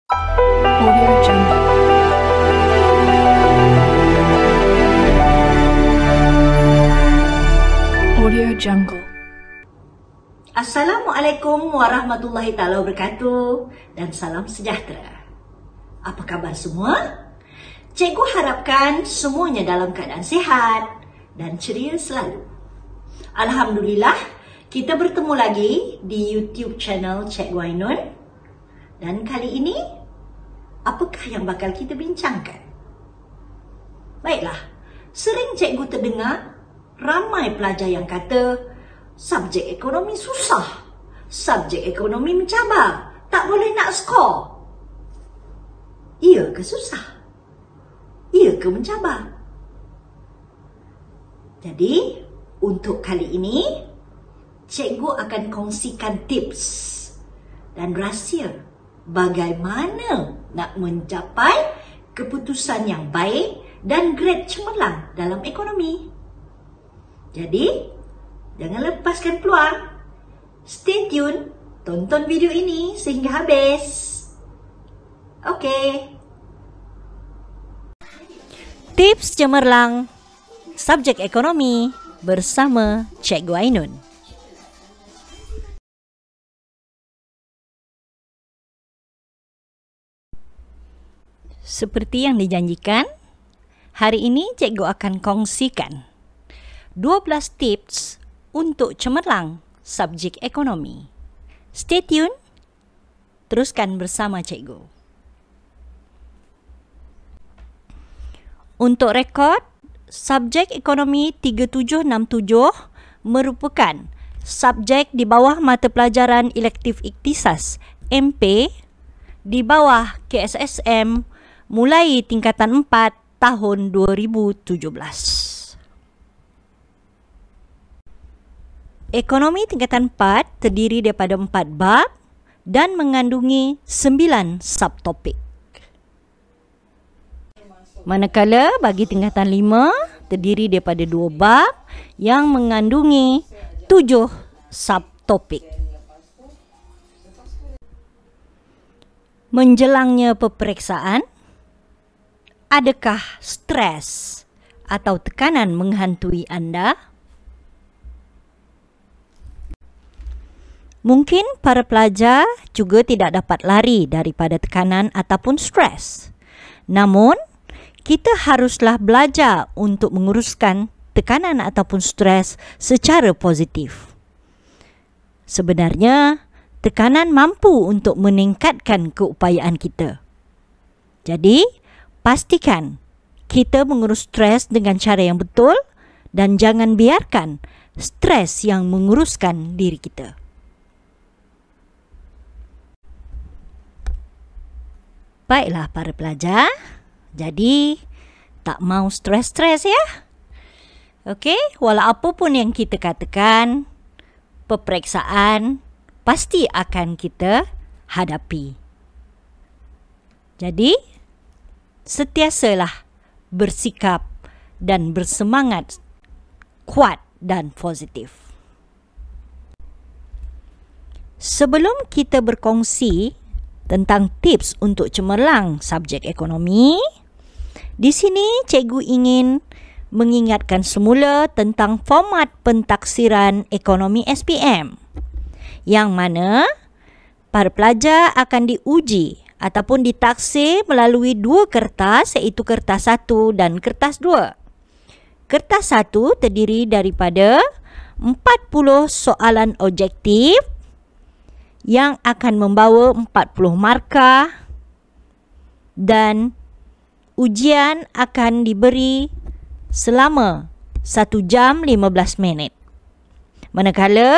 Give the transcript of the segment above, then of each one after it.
Audio Jungle. Audio Jungle. Assalamualaikum warahmatullahi taala wabarakatuh dan salam sejahtera. Apa kabar semua? Cikgu harapkan semuanya dalam keadaan sihat dan ceria selalu. Alhamdulillah, kita bertemu lagi di YouTube channel Cikgu Ainun. Dan kali ini, apakah yang bakal kita bincangkan? Baiklah, sering cikgu terdengar ramai pelajar yang kata subjek ekonomi susah, subjek ekonomi mencabar, tak boleh nak skor. Ia ke susah? Ia ke mencabar? Jadi, untuk kali ini, cikgu akan kongsikan tips dan rahsia bagaimana nak mencapai keputusan yang baik dan grade cemerlang dalam ekonomi. Jadi, jangan lepaskan peluang. Stay tune, tonton video ini sehingga habis. Okey. Tips cemerlang subjek ekonomi bersama Cikgu Ainun. Seperti yang dijanjikan, hari ini cikgu akan kongsikan 12 tips untuk cemerlang subjek ekonomi. Stay tune, teruskan bersama cikgu. Untuk rekod, subjek ekonomi 3767 merupakan subjek di bawah mata pelajaran elektif Ikhtisas MP di bawah KSSM mulai tingkatan 4 tahun 2017. Ekonomi tingkatan 4 terdiri daripada 4 bab dan mengandungi 9 subtopik. Manakala bagi tingkatan 5 terdiri daripada 2 bab yang mengandungi 7 subtopik. Menjelangnya peperiksaan, adakah stres atau tekanan menghantui anda? Mungkin para pelajar juga tidak dapat lari daripada tekanan ataupun stres. Namun, kita haruslah belajar untuk menguruskan tekanan ataupun stres secara positif. Sebenarnya, tekanan mampu untuk meningkatkan keupayaan kita. Jadi, pastikan kita mengurus stres dengan cara yang betul dan jangan biarkan stres yang menguruskan diri kita. Baiklah para pelajar, jadi tak mau stres-stres ya. Okey, walau apa pun yang kita katakan, peperiksaan pasti akan kita hadapi. Jadi, sentiasalah bersikap dan bersemangat kuat dan positif. Sebelum kita berkongsi tentang tips untuk cemerlang subjek ekonomi, di sini cikgu ingin mengingatkan semula tentang format pentaksiran ekonomi SPM, yang mana para pelajar akan diuji ataupun ditaksir melalui 2 kertas, iaitu kertas 1 dan kertas 2. Kertas 1 terdiri daripada 40 soalan objektif yang akan membawa 40 markah dan ujian akan diberi selama 1 jam 15 minit. Manakala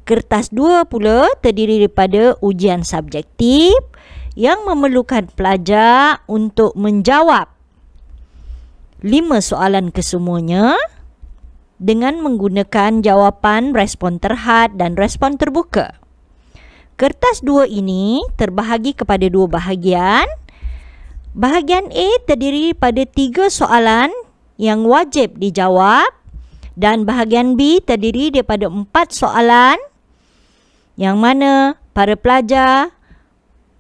kertas 2 pula terdiri daripada ujian subjektif yang memerlukan pelajar untuk menjawab 5 soalan kesemuanya dengan menggunakan jawapan respon terhad dan respon terbuka. Kertas 2 ini terbahagi kepada 2 bahagian. Bahagian A terdiri pada 3 soalan yang wajib dijawab dan bahagian B terdiri daripada 4 soalan yang mana para pelajar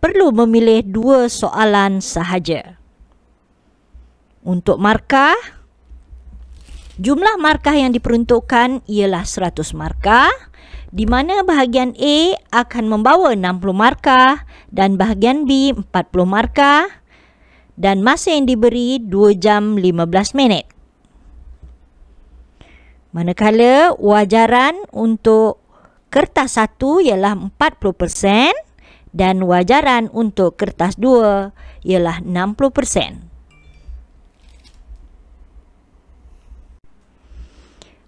perlu memilih 2 soalan sahaja. Untuk markah, jumlah markah yang diperuntukkan ialah 100 markah, di mana bahagian A akan membawa 60 markah dan bahagian B 40 markah, dan masa yang diberi 2 jam 15 minit. Manakala wajaran untuk kertas 1 ialah 40% dan wajaran untuk kertas 2 ialah 60%.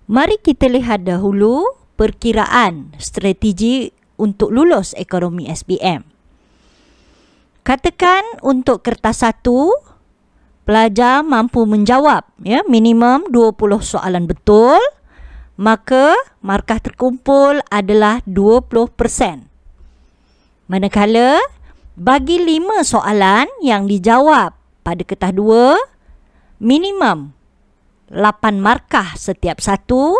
Mari kita lihat dahulu perkiraan strategi untuk lulus ekonomi SPM. Katakan untuk kertas 1, pelajar mampu menjawab minimum 20 soalan betul, maka markah terkumpul adalah 20%. Manakala bagi 5 soalan yang dijawab pada kertas 2, minimum 8 markah setiap satu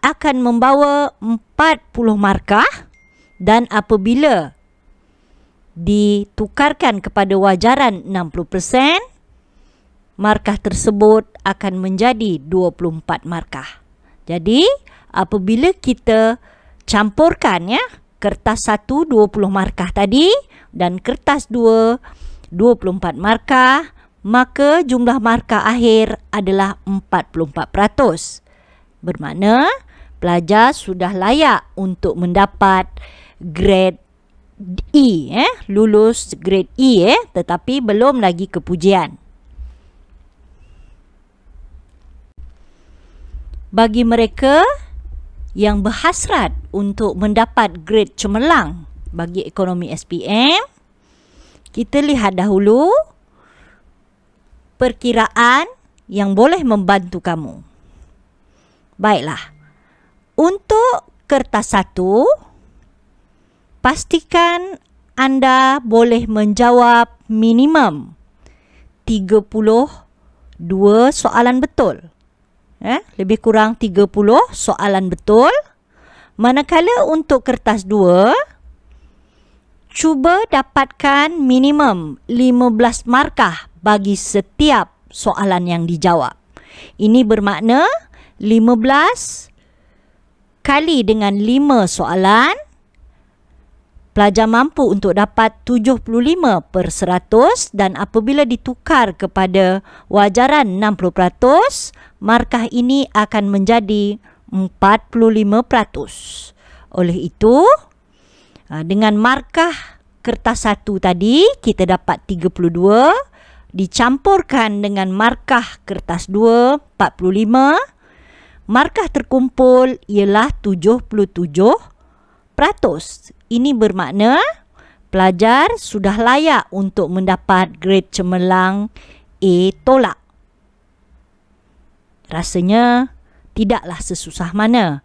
akan membawa 40 markah, dan apabila ditukarkan kepada wajaran 60%, markah tersebut akan menjadi 24 markah. Jadi apabila kita campurkan kertas 1 20 markah tadi dan kertas 2 24 markah, maka jumlah markah akhir adalah 44%. Bermakna pelajar sudah layak untuk mendapat grade E, lulus grade E, tetapi belum lagi kepujian. Bagi mereka yang berhasrat untuk mendapat grade cemerlang bagi ekonomi SPM, kita lihat dahulu perkiraan yang boleh membantu kamu. Baiklah, untuk kertas 1, pastikan anda boleh menjawab minimum 32 soalan betul. Lebih kurang 30 soalan betul. Manakala untuk kertas 2, cuba dapatkan minimum 15 markah bagi setiap soalan yang dijawab. Ini bermakna 15 kali dengan 5 soalan, pelajar mampu untuk dapat 75%, dan apabila ditukar kepada wajaran 60%, markah ini akan menjadi 45%. Oleh itu, dengan markah kertas 1 tadi kita dapat 32, dicampurkan dengan markah kertas 2 45, markah terkumpul ialah 77%. Ini bermakna pelajar sudah layak untuk mendapat grade cemerlang A tolak. Rasanya tidaklah sesusah mana,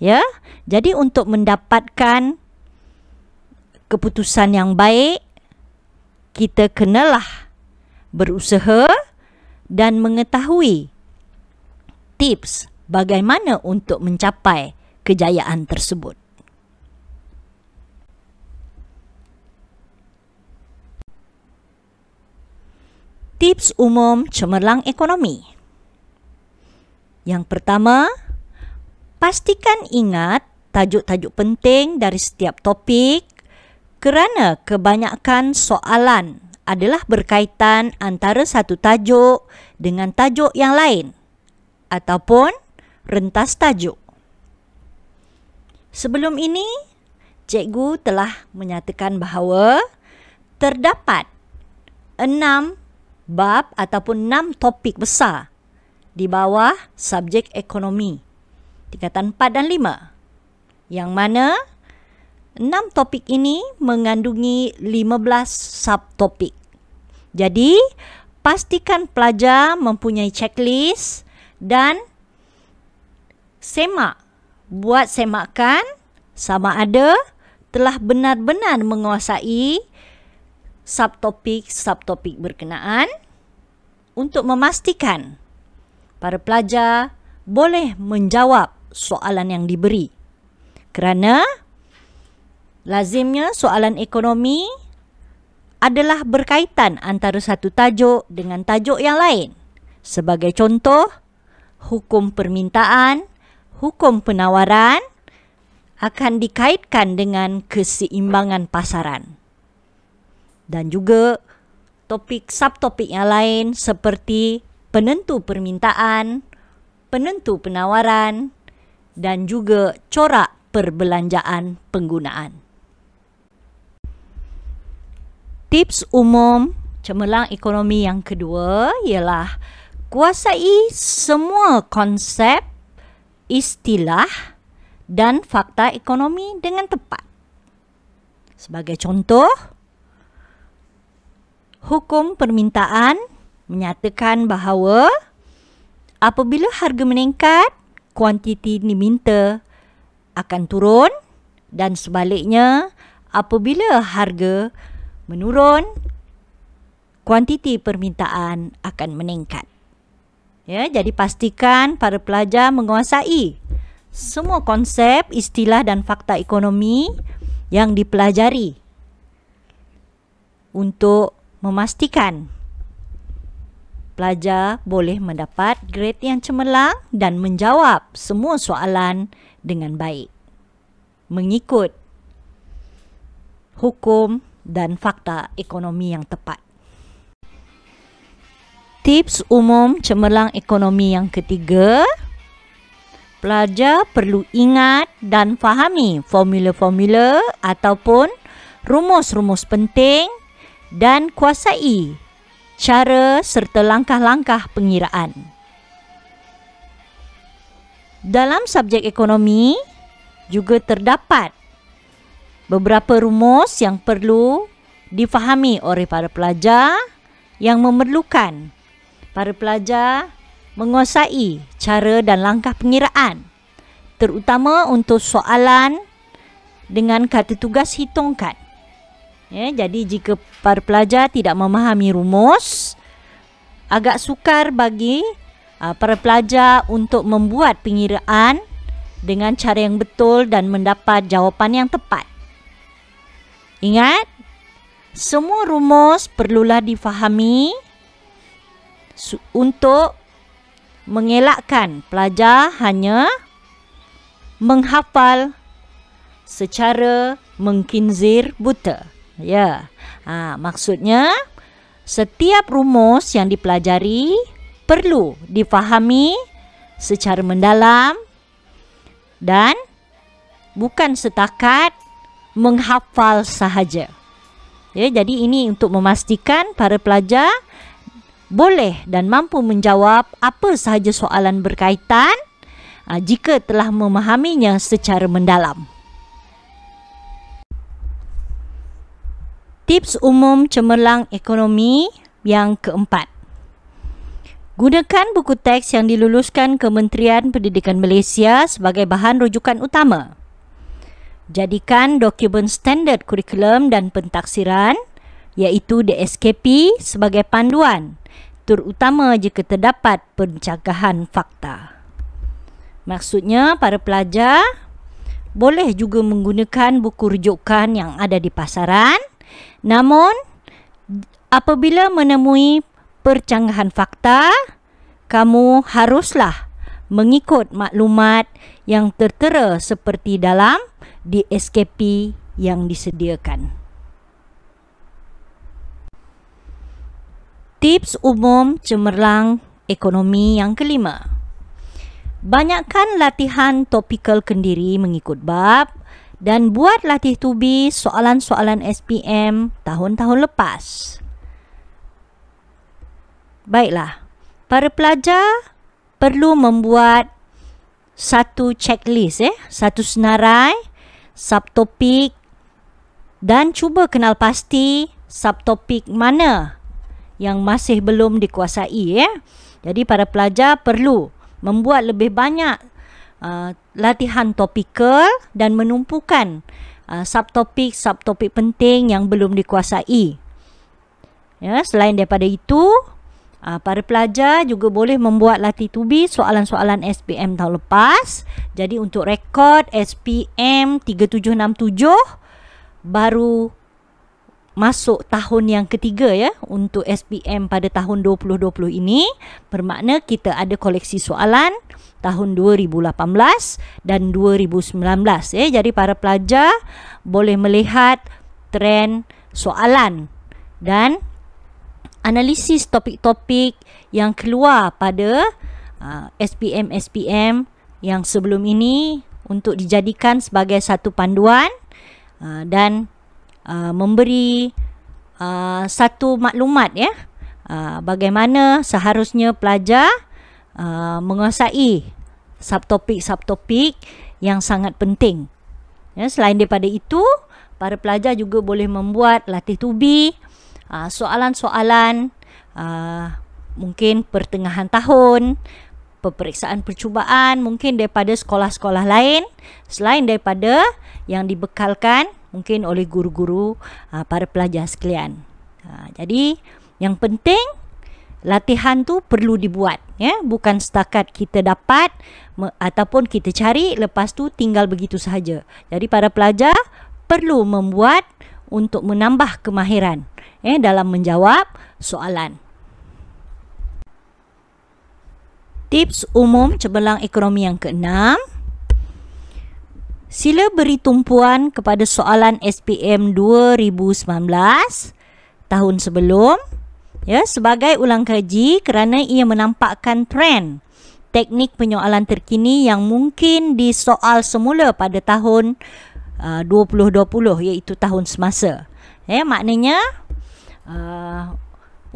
ya. Jadi untuk mendapatkan keputusan yang baik, kita kenalah berusaha dan mengetahui tips bagaimana untuk mencapai kejayaan tersebut. Tips umum cemerlang ekonomi. Yang pertama, pastikan ingat tajuk-tajuk penting dari setiap topik, kerana kebanyakan soalan adalah berkaitan antara satu tajuk dengan tajuk yang lain ataupun rentas tajuk. Sebelum ini, cikgu telah menyatakan bahawa terdapat 6 bab ataupun 6 topik besar di bawah subjek ekonomi tingkatan 4 dan 5, yang mana 6 topik ini mengandungi 15 subtopik. Jadi, pastikan pelajar mempunyai checklist dan buat semakan sama ada telah benar-benar menguasai subtopik berkenaan untuk memastikan para pelajar boleh menjawab soalan yang diberi. Kerana lazimnya soalan ekonomi adalah berkaitan antara satu tajuk dengan tajuk yang lain. Sebagai contoh, hukum permintaan, hukum penawaran akan dikaitkan dengan keseimbangan pasaran. Dan juga subtopik yang lain seperti penentu permintaan, penentu penawaran, dan juga corak perbelanjaan penggunaan. Tips umum cemerlang ekonomi yang kedua ialah kuasai semua konsep, istilah dan fakta ekonomi dengan tepat. Sebagai contoh, hukum permintaan menyatakan bahawa apabila harga meningkat, kuantiti diminta akan turun, dan sebaliknya apabila harga menurun, kuantiti permintaan akan meningkat. Ya, jadi pastikan para pelajar menguasai semua konsep, istilah dan fakta ekonomi yang dipelajari untuk memastikan pelajar boleh mendapat grade yang cemerlang dan menjawab semua soalan dengan baik mengikut hukum dan fakta ekonomi yang tepat. Tips umum cemerlang ekonomi yang ketiga, pelajar perlu ingat dan fahami formula-formula ataupun rumus-rumus penting dan kuasai cara serta langkah-langkah pengiraan. Dalam subjek ekonomi juga terdapat beberapa rumus yang perlu difahami oleh para pelajar yang memerlukan para pelajar menguasai cara dan langkah pengiraan, terutama untuk soalan dengan kata tugas hitungkan. Ya, jadi jika para pelajar tidak memahami rumus, agak sukar bagi para pelajar untuk membuat pengiraan dengan cara yang betul dan mendapat jawapan yang tepat. Ingat, semua rumus perlulah difahami untuk mengelakkan pelajar hanya menghafal secara mengkinzir buta. Ya, maksudnya setiap rumus yang dipelajari perlu difahami secara mendalam dan bukan setakat menghafal sahaja. Ya, jadi ini untuk memastikan para pelajar boleh dan mampu menjawab apa sahaja soalan berkaitan jika telah memahaminya secara mendalam. Tips umum cemerlang ekonomi yang keempat. Gunakan buku teks yang diluluskan Kementerian Pendidikan Malaysia sebagai bahan rujukan utama. Jadikan dokumen standard kurikulum dan pentaksiran iaitu DSKP sebagai panduan, terutama jika terdapat pencagahan fakta. Maksudnya, para pelajar boleh juga menggunakan buku rujukan yang ada di pasaran, namun apabila menemui percanggahan fakta, kamu haruslah mengikut maklumat yang tertera seperti dalam DSKP yang disediakan. Tips umum cemerlang ekonomi yang kelima. Banyakkan latihan topikal kendiri mengikut bab dan buat latih tubi soalan-soalan SPM tahun-tahun lepas. Baiklah, para pelajar perlu membuat satu checklist, satu senarai subtopik dan cuba kenal pasti subtopik mana yang masih belum dikuasai. Jadi para pelajar perlu membuat lebih banyak latihan topikal dan menumpukan subtopik penting yang belum dikuasai. Ya, selain daripada itu, para pelajar juga boleh membuat latih tubi soalan-soalan SPM tahun lepas. Jadi untuk rekod SPM 3767 baru masuk tahun yang ketiga ya untuk SPM pada tahun 2020 ini, bermakna kita ada koleksi soalan tahun 2018 dan 2019 ya. Jadi para pelajar boleh melihat trend soalan dan analisis topik-topik yang keluar pada SPM yang sebelum ini untuk dijadikan sebagai satu panduan dan memberi satu maklumat ya, bagaimana seharusnya pelajar menguasai subtopik-subtopik yang sangat penting ya. Selain daripada itu, para pelajar juga boleh membuat latih tubi soalan-soalan mungkin pertengahan tahun, peperiksaan percubaan mungkin daripada sekolah-sekolah lain selain daripada yang dibekalkan mungkin oleh guru-guru para pelajar sekalian. Jadi yang penting latihan tu perlu dibuat ya, bukan setakat kita dapat ataupun kita cari lepas tu tinggal begitu sahaja. Jadi para pelajar perlu membuat untuk menambah kemahiran dalam menjawab soalan. Tips umum cemerlang ekonomi yang keenam, sila beri tumpuan kepada soalan SPM 2019 tahun sebelum ya sebagai ulang kaji kerana ia menampakkan trend teknik penyoalan terkini yang mungkin disoal semula pada tahun 2020 iaitu tahun semasa. Maknanya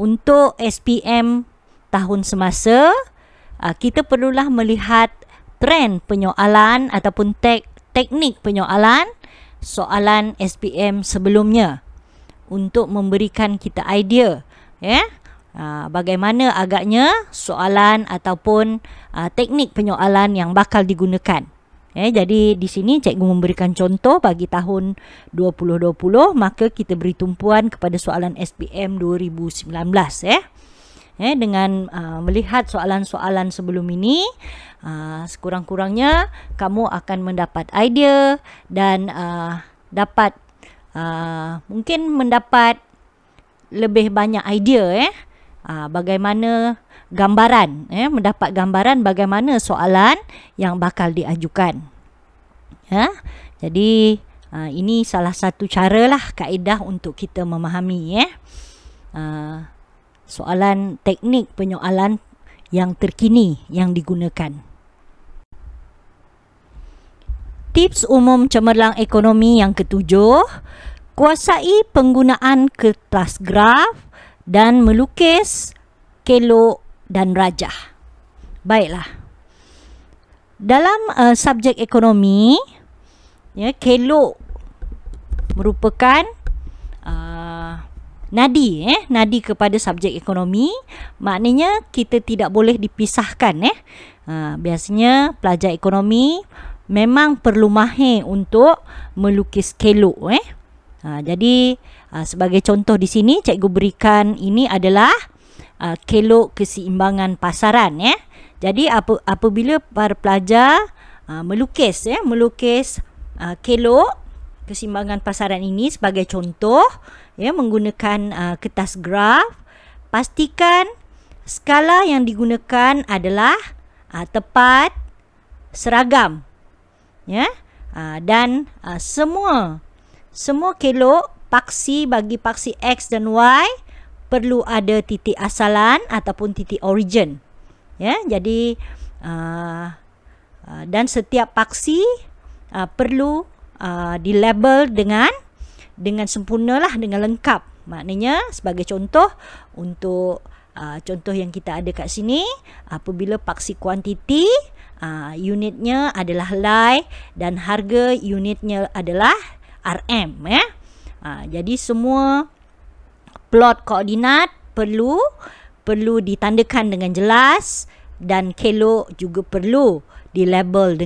untuk SPM tahun semasa kita perlulah melihat trend penyoalan ataupun teknik penyoalan soalan SPM sebelumnya untuk memberikan kita idea bagaimana agaknya soalan ataupun teknik penyoalan yang bakal digunakan. Jadi di sini cikgu memberikan contoh bagi tahun 2020, maka kita beri tumpuan kepada soalan SPM 2019 dengan melihat soalan-soalan sebelum ini, sekurang-kurangnya kamu akan mendapat idea dan dapat mungkin mendapat lebih banyak idea bagaimana gambaran mendapat gambaran bagaimana soalan yang bakal diajukan. Jadi ini salah satu caralah kaedah untuk kita memahami soalan teknik penyoalan yang terkini yang digunakan. Tips umum cemerlang ekonomi yang ketujuh, kuasai penggunaan kertas graf dan melukis kelok dan rajah. Baiklah. Dalam subjek ekonomi, kelok merupakan nadi kepada subjek ekonomi. Maknanya kita tidak boleh dipisahkan. Biasanya pelajar ekonomi memang perlu mahir untuk melukis kelok. Jadi sebagai contoh di sini cikgu berikan ini adalah kelok keseimbangan pasaran. Jadi apabila para pelajar melukis kelok keseimbangan pasaran ini sebagai contoh menggunakan kertas graf, pastikan skala yang digunakan adalah tepat, seragam dan semua kelok paksi bagi paksi X dan Y perlu ada titik asalan ataupun titik origin. Jadi dan setiap paksi perlu dilabel dengan sempurnalah, dengan lengkap. Maknanya sebagai contoh untuk contoh yang kita ada kat sini, apabila paksi kuantiti unitnya adalah lay dan harga unitnya adalah RM. Jadi semua plot koordinat perlu ditandakan dengan jelas dan kelok juga perlu dilabel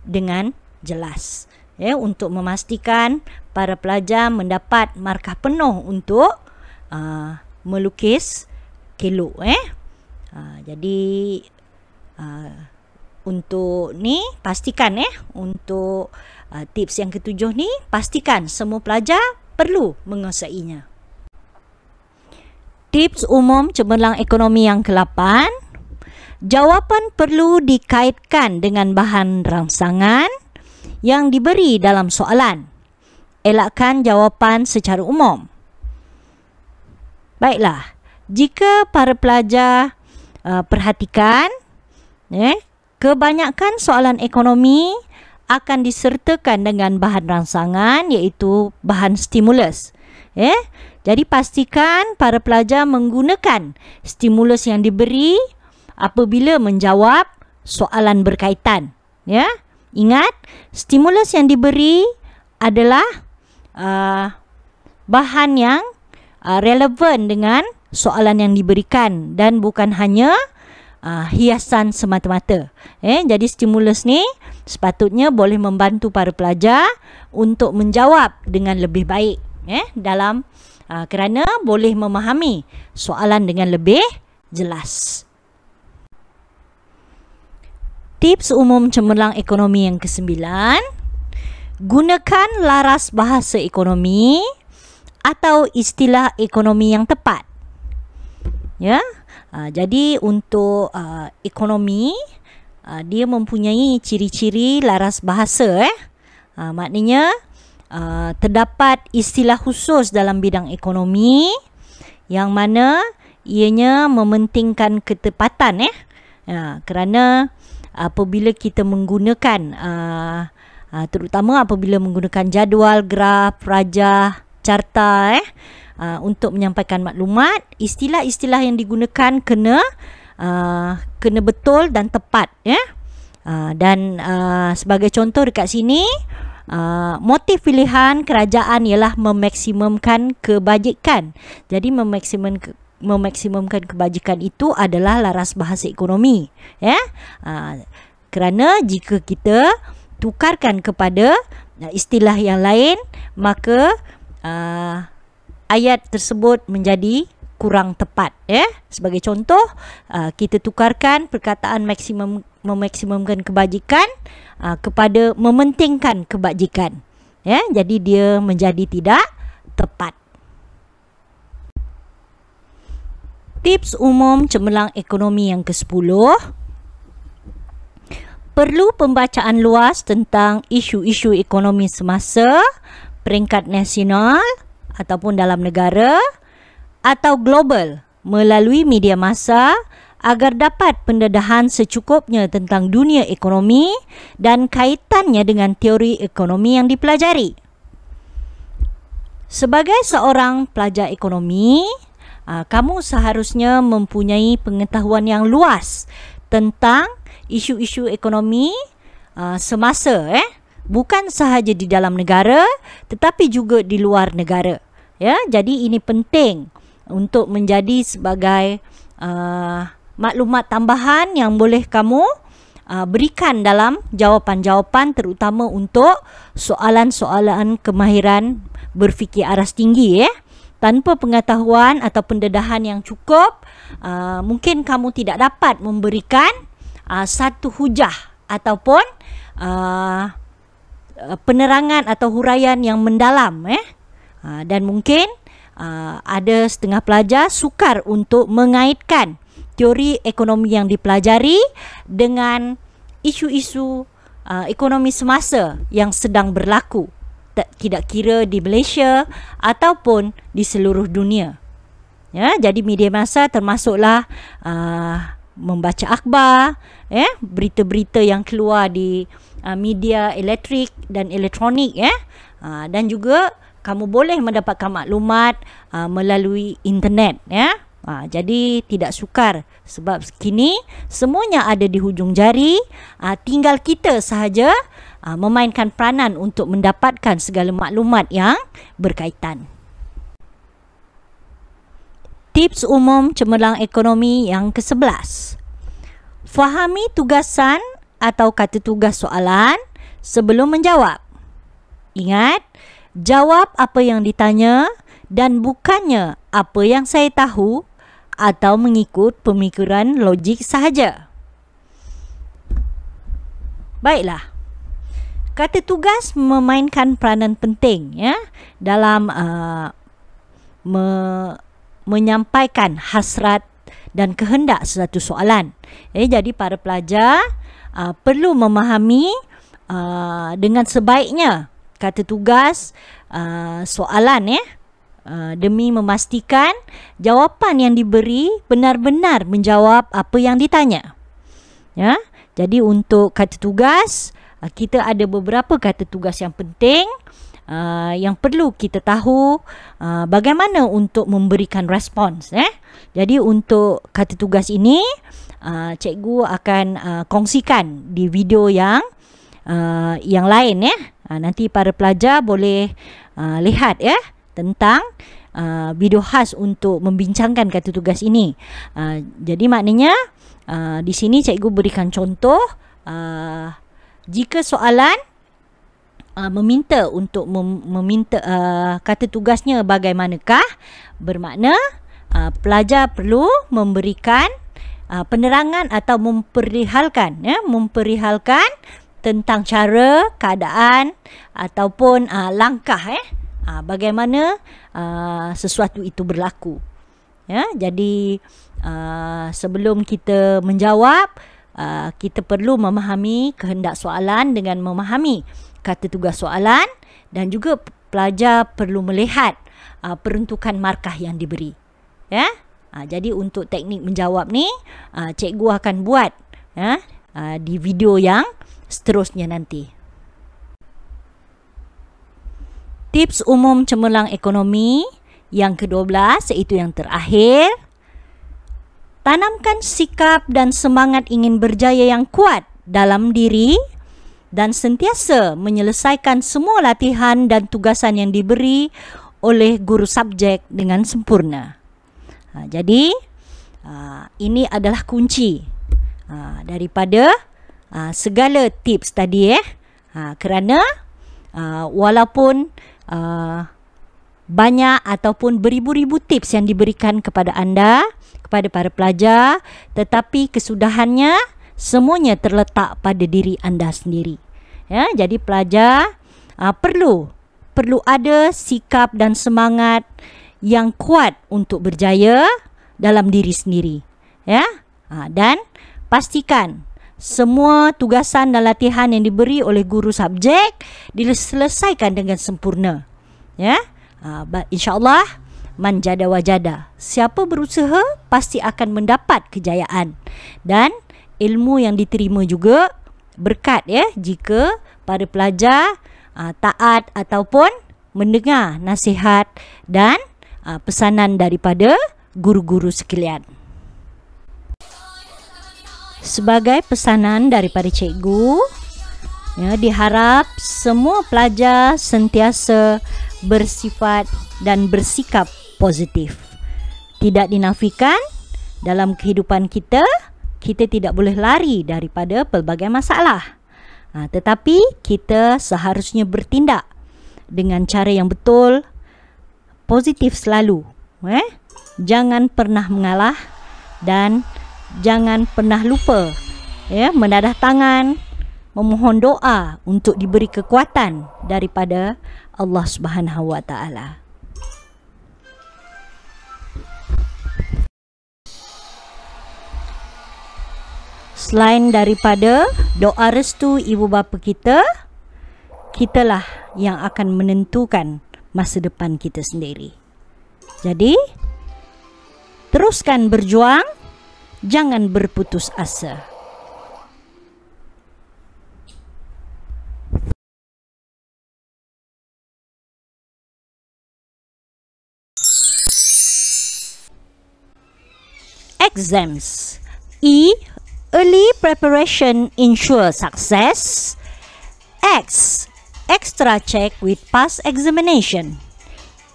dengan jelas untuk memastikan para pelajar mendapat markah penuh untuk melukis kelok. Jadi untuk ni pastikan untuk tips yang ketujuh ni, pastikan semua pelajar perlu menguasainya. Tips umum cemerlang ekonomi yang ke-8. Jawapan perlu dikaitkan dengan bahan rangsangan yang diberi dalam soalan. Elakkan jawapan secara umum. Baiklah, jika para pelajar perhatikan, kebanyakan soalan ekonomi akan disertakan dengan bahan rangsangan, iaitu bahan stimulus. Jadi pastikan para pelajar menggunakan stimulus yang diberi apabila menjawab soalan berkaitan. Ingat, stimulus yang diberi adalah bahan yang relevan dengan soalan yang diberikan dan bukan hanya hiasan semata-mata. Jadi stimulus ni sepatutnya boleh membantu para pelajar untuk menjawab dengan lebih baik, dalam kerana boleh memahami soalan dengan lebih jelas. Tips umum cemerlang ekonomi yang ke-9. Gunakan laras bahasa ekonomi atau istilah ekonomi yang tepat. Jadi untuk ekonomi, dia mempunyai ciri-ciri laras bahasa. Maknanya terdapat istilah khusus dalam bidang ekonomi yang mana ianya mementingkan ketepatan. Kerana apabila kita menggunakan terutama apabila menggunakan jadual, graf, rajah, carta untuk menyampaikan maklumat, istilah-istilah yang digunakan kena betul dan tepat. Dan sebagai contoh dekat sini, motif pilihan kerajaan ialah memaksimumkan kebajikan. Jadi memaksimumkan kebajikan itu adalah laras bahasa ekonomi. Kerana jika kita tukarkan kepada istilah yang lain, maka ayat tersebut menjadi kurang tepat. Sebagai contoh, kita tukarkan perkataan memaksimumkan kebajikan kepada mementingkan kebajikan. Jadi dia menjadi tidak tepat. Tips umum cemerlang ekonomi yang ke-10. Perlu pembacaan luas tentang isu-isu ekonomi semasa, peringkat nasional ataupun dalam negara atau global melalui media massa agar dapat pendedahan secukupnya tentang dunia ekonomi dan kaitannya dengan teori ekonomi yang dipelajari. Sebagai seorang pelajar ekonomi, kamu seharusnya mempunyai pengetahuan yang luas tentang isu-isu ekonomi semasa, bukan sahaja di dalam negara tetapi juga di luar negara. Jadi ini penting untuk menjadi sebagai maklumat tambahan yang boleh kamu berikan dalam jawapan-jawapan, terutama untuk soalan-soalan kemahiran berfikir aras tinggi. Tanpa pengetahuan atau pendedahan yang cukup, mungkin kamu tidak dapat memberikan satu hujah ataupun penerangan atau huraian yang mendalam. Dan mungkin ada setengah pelajar sukar untuk mengaitkan teori ekonomi yang dipelajari dengan isu-isu ekonomi semasa yang sedang berlaku, tidak kira di Malaysia ataupun di seluruh dunia. Jadi media massa termasuklah membaca akhbar, berita-berita yang keluar di media elektrik dan elektronik, dan juga kamu boleh mendapatkan maklumat melalui internet. Jadi tidak sukar sebab kini semuanya ada di hujung jari. Tinggal kita sahaja memainkan peranan untuk mendapatkan segala maklumat yang berkaitan. Tips umum cemerlang ekonomi yang ke-11. Fahami tugasan atau kata tugas soalan sebelum menjawab. Ingat, jawab apa yang ditanya dan bukannya apa yang saya tahu atau mengikut pemikiran logik sahaja. Baiklah, kata tugas memainkan peranan penting ya dalam menyampaikan hasrat dan kehendak sesuatu soalan. Jadi para pelajar perlu memahami dengan sebaiknya kata tugas soalan demi memastikan jawapan yang diberi benar-benar menjawab apa yang ditanya. Ya, jadi untuk kata tugas kita ada beberapa kata tugas yang penting yang perlu kita tahu bagaimana untuk memberikan respons. Jadi untuk kata tugas ini cikgu akan kongsikan di video yang lain nanti para pelajar boleh lihat tentang video khas untuk membincangkan kata tugas ini. Jadi maknanya di sini cikgu berikan contoh jika soalan meminta untuk meminta kata tugasnya bagaimanakah, bermakna pelajar perlu memberikan penerangan atau memperihalkan tentang cara, keadaan ataupun langkah bagaimana sesuatu itu berlaku. Jadi sebelum kita menjawab, kita perlu memahami kehendak soalan dengan memahami kata tugas soalan, dan juga pelajar perlu melihat peruntukan markah yang diberi. Jadi untuk teknik menjawab ni cikgu akan buat di video yang seterusnya nanti. Tips umum cemerlang ekonomi yang ke-12, iaitu yang terakhir. Tanamkan sikap dan semangat ingin berjaya yang kuat dalam diri dan sentiasa menyelesaikan semua latihan dan tugasan yang diberi oleh guru subjek dengan sempurna. Jadi ini adalah kunci daripada segala tips tadi kerana walaupun banyak ataupun beribu-ribu tips yang diberikan kepada anda, kepada para pelajar, tetapi kesudahannya semuanya terletak pada diri anda sendiri. Jadi pelajar perlu ada sikap dan semangat yang kuat untuk berjaya dalam diri sendiri. Dan pastikan semua tugasan dan latihan yang diberi oleh guru subjek diselesaikan dengan sempurna. InsyaAllah man jada wajada. Siapa berusaha pasti akan mendapat kejayaan, dan ilmu yang diterima juga berkat jika para pelajar taat ataupun mendengar nasihat dan pesanan daripada guru-guru sekalian. Sebagai pesanan daripada cikgu, diharap semua pelajar sentiasa bersifat dan bersikap positif. Tidak dinafikan, dalam kehidupan kita tidak boleh lari daripada pelbagai masalah. Tetapi kita seharusnya bertindak dengan cara yang betul, positif selalu. Jangan pernah mengalah dan jangan pernah lupa menadah tangan, memohon doa untuk diberi kekuatan daripada Allah Subhanahu wa taala. Selain daripada doa restu ibu bapa kita, kitalah yang akan menentukan masa depan kita sendiri. Jadi, teruskan berjuang, jangan berputus asa. Exams. E. Early preparation ensure success. X. Extra check with past examination.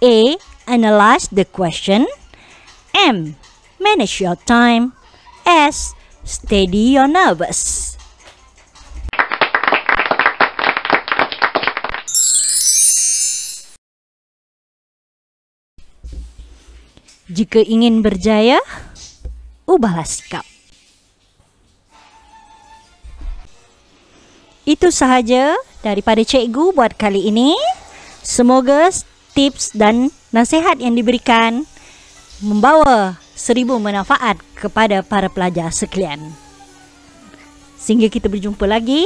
A. Analyze the question. M. Manage your time. S. Steady your nervous. Jika ingin berjaya, ubahlah sikap. Itu sahaja daripada cikgu buat kali ini. Semoga tips dan nasihat yang diberikan membawa 1000 manfaat kepada para pelajar sekalian. Sehingga kita berjumpa lagi.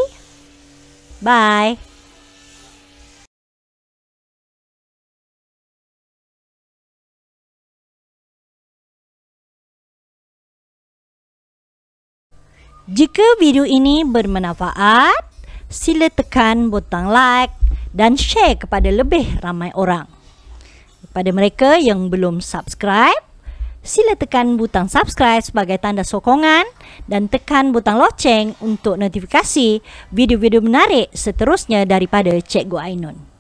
Bye. Jika video ini bermanfaat, sila tekan butang like dan share kepada lebih ramai orang. Kepada mereka yang belum subscribe, sila tekan butang subscribe sebagai tanda sokongan dan tekan butang loceng untuk notifikasi video-video menarik seterusnya daripada Cikgu Ainun.